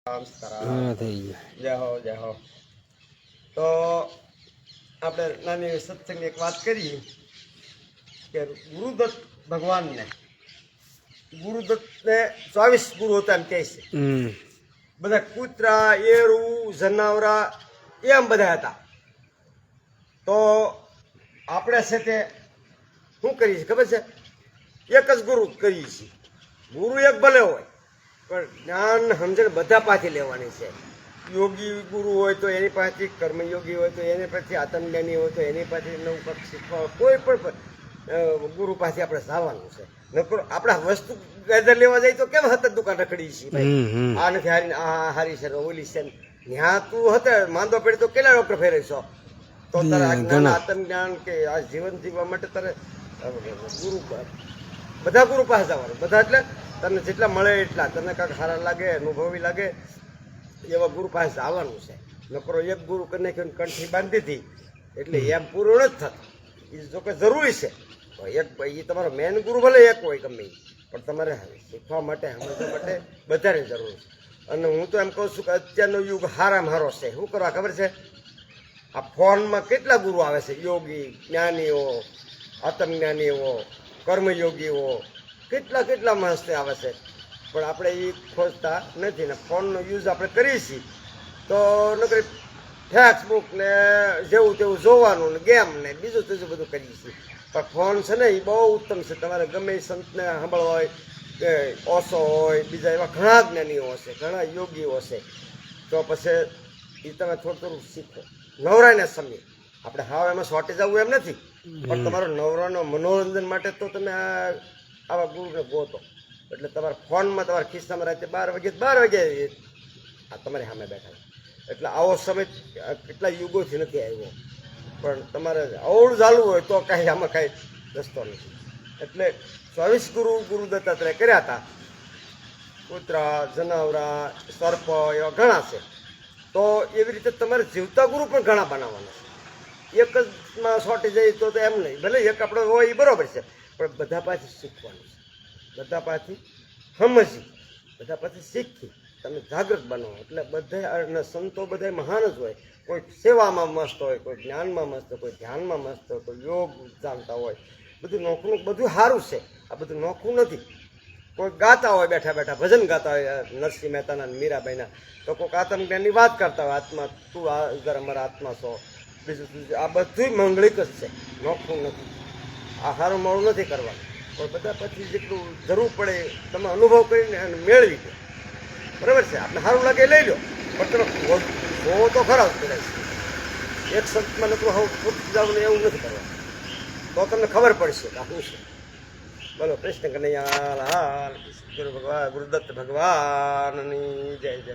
હા થઈ ગયા. જય હો. તો આપણે નાની સત્સંગની એક વાત કરીએ કે ગુરુદત્ત ભગવાનને 24 ગુરુ હતા એમ કહે છે. બધા કૂતરા, એરું, જનાવરા એમ બધા હતા. તો આપણે છે તે શું કરીએ છીએ ખબર છે? એક જ ગુરુ કરીએ છીએ. ગુરુ એક ભલે હોય પણ જ્ઞાન સમજણ બધા પાસેથી લેવાની છે. યોગી ગુરુ હોય તો એની પાસેથી, કર્મયોગી હોય તો એની પાસેથી, આત્મજ્ઞાની હોય તો એની પાસેથી, નવું શીખવા કોઈ પણ ગુરુ પાસે આપણે જવાનું છે. નકર આપણે વસ્તુ ગેધર લેવા જાય તો કેમ હતા દુકાન રખડી છીએ ભાઈ, આ નથી હારી, આ હારી છે, ઓલી છે. ત્યાં તું હતા માંદો પડી તો કેટલા ડોક્ટર ફેરવીશો? તો તારે આ જ્ઞાન, આત્મજ્ઞાન કે આ જીવન જીવવા માટે તારે ગુરુ, બધા ગુરુ પાસે જવાનું. બધા એટલે તને જેટલા મળે એટલા, તને કાંઈક સારા લાગે, અનુભવી લાગે એવા ગુરુ પાસે આવવાનું છે. નકરો એક ગુરુ કરીને કંઠી બાંધી હતી એટલે એમ પૂરું નથી થતું. એ જો કે જરૂરી છે. એક એ તમારો મેન ગુરુ ભલે એક હોય ગમે, પણ તમારે શીખવા માટે, સમજવા માટે બધાની જરૂર છે. અને હું તો એમ કહું છું કે અત્યારનો યુગ હારામાં હારો છે. શું કરવા ખબર છે? આ ફોનમાં કેટલા ગુરુ આવે છે, યોગી, જ્ઞાનીઓ, આત્મજ્ઞાનીઓ, કર્મયોગીઓ, કેટલા કેટલા માણસ આવે છે. પણ આપણે એ ખોજતા નથી ને ફોનનો યુઝ આપણે કરીએ છીએ તો નકરી ફેસબુક ને જેવું તેવું જોવાનું ને ગેમ ને બીજું ત્રીજું બધું કરીએ છીએ. પણ ફોન છે ને એ બહુ ઉત્તમ છે. તમારે ગમે એ સંતને સાંભળવા હોય કે ઓશો હોય, બીજા એવા ઘણા જ્ઞાનીઓ હશે, ઘણા યોગીઓ હશે. તો પછી એ તમે થોડું થોડું શીખો નવરાયના સમય. આપણે હાવ એમાં શોર્ટેજ આવવું એમ નથી, પણ તમારો નવરાનો મનોરંજન માટે તો તમે આવા ગુરુને ગોતો. એટલે તમારા ફોનમાં, તમારા ખિસ્સામાં રાતે 12 વાગે આ તમારી સામે બેઠા. એટલે આવો સમય કેટલા યુગોથી નથી આવ્યો. પણ તમારે અવળું ચાલવું હોય તો કાંઈ આમાં કાંઈ રસ્તો નથી. એટલે 24 ગુરુ ગુરુ દત્તાત્રેય કર્યા હતા. કૂતરા, જનાવરા, સર્પ એવા ઘણા છે. તો એવી રીતે તમારે જીવતા ગુરુ પણ ઘણા બનાવવાના છે. એક જમાં શોર્ટેજ જાય તો એમ નહીં. ભલે એક આપણે હોય એ બરાબર છે, પણ બધા પાસેથી શીખવાનું છે. બધા પાસેથી સમજી, બધા પાસેથી શીખી તમે જાગૃત બનો. એટલે બધા સંતો બધા મહાન જ હોય. કોઈ સેવામાં મસ્ત હોય, કોઈ જ્ઞાનમાં મસ્ત હોય, કોઈ ધ્યાનમાં મસ્ત હોય, કોઈ યોગ જાણતા હોય. બધું નોખું, બધું સારું છે. આ બધું નોખું નથી. કોઈ ગાતા હોય, બેઠા બેઠા ભજન ગાતા હોય નરસિંહ મહેતાના, મીરાબાઈના. તો કોઈક આત્મજ્ઞાનની વાત કરતા હોય, આત્મા તું આ અમારા આત્મા છો, બીજું આ બધું મંગળિક જ છે, નોખું નથી. આ સારું મોડું નથી કરવાનું. પણ બધા પછી જેટલું જરૂર પડે તમે અનુભવ કરીને અને મેળવી લો. બરાબર છે? આપણે સારું લાગે લઈ લો, પણ તમે જોવો તો ખરા જ કદાચ. એક સંતમાં નતું હું ફૂટી જાવ ને એવું નથી કરવાનું. તો તમને ખબર પડશે કે શું છે. બોલો કૃષ્ણ કનૈયા લાલ, ગુરુ ભગવાન, ગુરુદત્ત ભગવાનની જય જય.